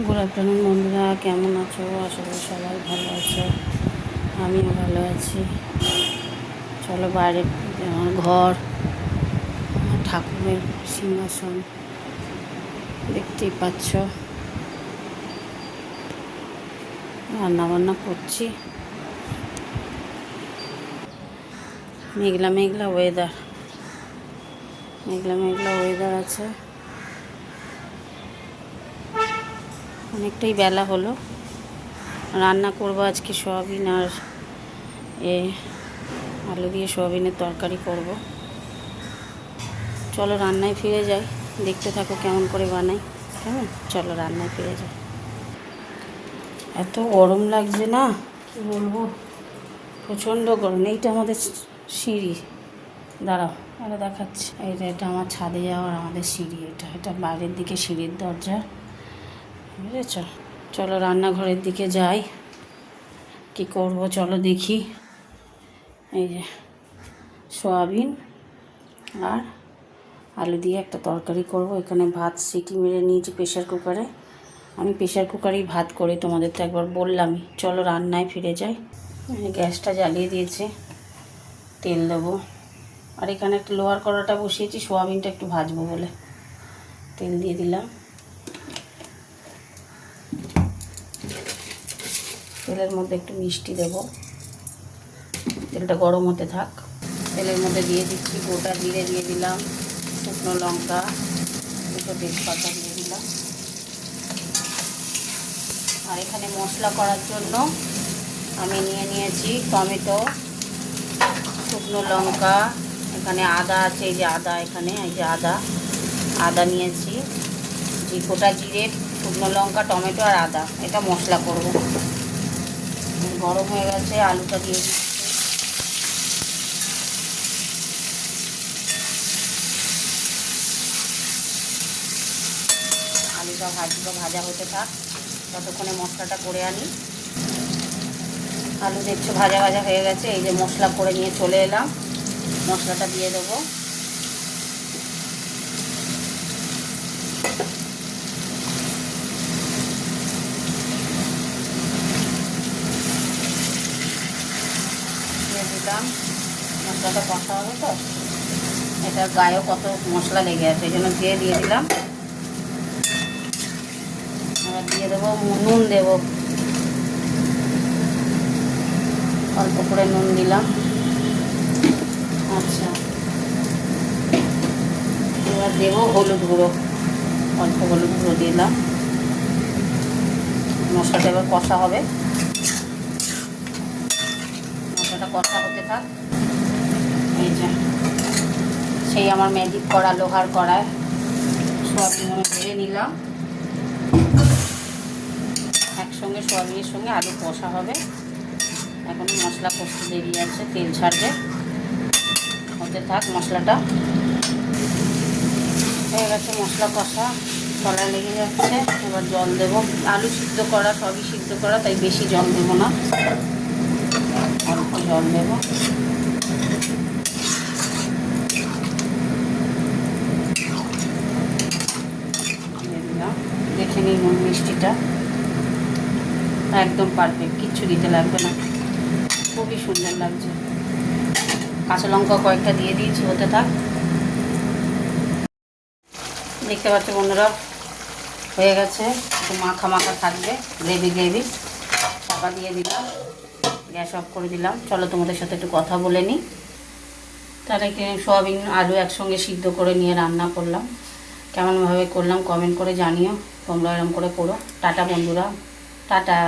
Good afternoon বন্ধুরা, কেমন আছো? আশা করি সবাই ভালো আছো, আমিও ভালো আছি। চলো বাইরে, আমার ঘর, আমার ঠাকুরের সিংহাসন দেখতেই পাচ্ছ। রান্নাবান্না করছি, মেঘলা মেঘলা ওয়েদার, মেঘলা মেঘলা ওয়েদার আছে। অনেকটাই বেলা হলো। রান্না করবো আজকে সোয়াবিন আর আলু দিয়ে সোয়াবিনের তরকারি করব। চলো রান্নায় ফিরে যাই, দেখতে থাকো কেমন করে বানাই। কেমন? চলো রান্নায় ফিরে যাই। এত গরম লাগছে না, কি বলবো, প্রচণ্ড গরম। এইটা আমাদের সিঁড়ি, দাঁড়াও এটা দেখাচ্ছি। এটা আমার ছাদে যাওয়ার আমাদের সিঁড়ি, এটা বাইরের দিকে সিঁড়ির দরজা, বুঝেছ? চলো রান্নাঘরের দিকে যাই, কি করব চলো দেখি। এই যে সোয়াবিন আর আলু দিয়ে একটা তরকারি করব। এখানে ভাত সিটি মেরে নিয়েছি প্রেশার কুকারে। আমি প্রেশার কুকারেই ভাত করি, তোমাদের তো একবার বললামই। চলো রান্নায় ফিরে যাই। গ্যাসটা জ্বালিয়ে দিয়েছি, তেল দেবো। আর এখানে একটা লোহার কড়াটা বসিয়েছি সোয়াবিনটা একটু ভাজবো বলে। তেল দিয়ে দিলাম। তেলের মধ্যে একটু মিষ্টি দেব। তেলটা গরম হতে থাক। তেলের মধ্যে দিয়ে দিচ্ছি গোটা জিরে, দিয়ে দিলাম শুকনো লঙ্কা, দুটো তেজপাতা দিয়ে দিলাম। আর এখানে মশলা করার জন্য আমি নিয়েছি টমেটো, শুকনো লঙ্কা, এখানে আদা আছে, এই যে আদা, এখানে এই যে আদা নিয়েছি, গোটা জিরে, শুকনো লঙ্কা, টমেটো আর আদা, এটা মশলা করব। গরম হয়ে গেছে, আলুটা দিয়ে দিচ্ছি। আলুটা ভাজা হতে থাক, ততক্ষণে মশলাটা করে আনি। আলু দেখছো ভাজা হয়ে গেছে। এই যে মশলা করে নিয়ে চলে এলাম, মশলাটা দিয়ে দেবো। দিয়ে দিলাম, মশলাটা কষা হবে তো, এটার গায়েও কত মশলা লেগে আছে, এই জন্য দিয়ে দিলাম। এবার দিয়ে দেবো নুন, দেবো অল্প করে নুন দিলাম। আচ্ছা, এবার দেবো হলুদ গুঁড়ো, অল্প হলুদ গুঁড়ো দিলাম। মশলাটা এবার কষা হবে, মশলাটা কষা হতে থাক। এই যে সেই আমার ম্যাজিক করা লোহার কড়ায় সোয়াবিন ভেজে নিলাম। একসঙ্গে সোয়াবিনের সঙ্গে আলু কষা হবে। এখন মশলা কষতে দেরি আছে, তেল ছাড়বে, হতে থাক। মশলাটা হয়ে গেছে, মশলা কষা, তলায় লেগে যাচ্ছে। এবার জল দেব। আলু সিদ্ধ করা, সবই সিদ্ধ করা, তাই বেশি জল দেবো না, অল্প জল দেবো। দিয়ে দিলাম। দেখে নিই নুন মিষ্টিটা একদম পারফেক্ট, কিচ্ছু দিতে লাগবে না, খুবই সুন্দর লাগছে। কাঁচা লঙ্কা কয়েকটা দিয়ে দিয়েছি, হতে থাক। দেখতে পাচ্ছ বন্ধুরা, হয়ে গেছে, একটু মাখা মাখা থাকবে, গ্রেভি। চাপা দিয়ে দিলাম, গ্যাস অফ করে দিলাম। চলো তোমাদের সাথে একটু কথা বলে নিই। তার আগে সোয়াবিন আলু একসঙ্গে সিদ্ধ করে নিয়ে রান্না করলাম। কেমনভাবে করলাম কমেন্ট করে জানিও, তোমরা এরকম করে করো। টাটা বন্ধুরা, টাটা।